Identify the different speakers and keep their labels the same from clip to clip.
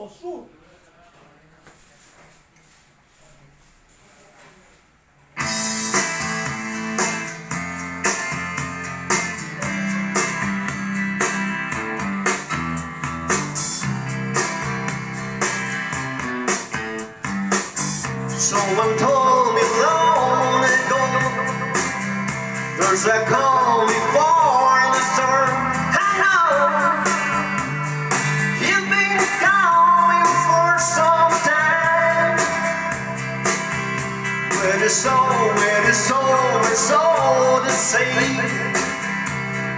Speaker 1: 老树。
Speaker 2: Someone told me long ago there's a calm before the storm. I know you've been coming for some time. When it's all the same.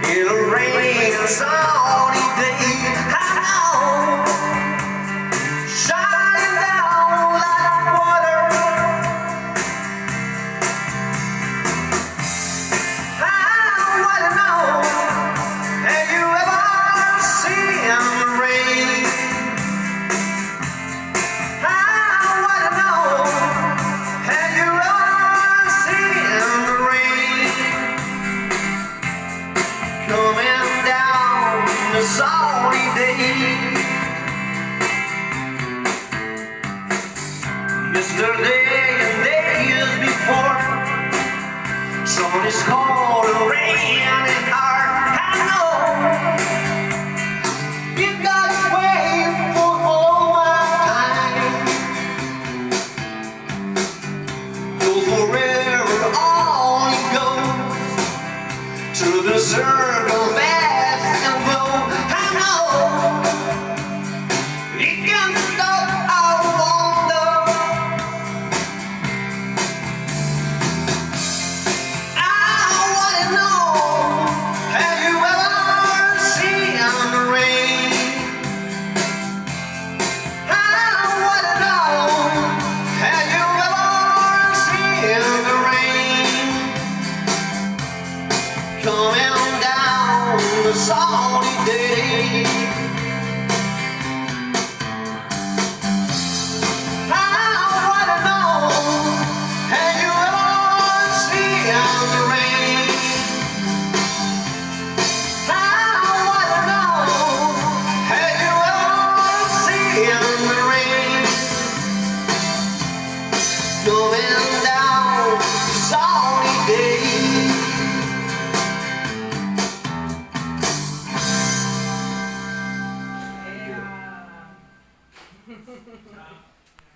Speaker 2: It'll rain a sunny day. I know, shining down like water. I wanna know, have you ever seen the rain? I wanna know, have you ever seen the rain coming down the sunny day? Yesterday and days before, sun is cold and rain and hard. I know you gotta wait for all my time. Go forever on it goes to the circle fast and flow. I know it can stop our wonder. I wanna know, have you ever seen the rain? I wanna know, have you ever seen the rain coming down the sunny day? I wanna know, have you ever seen the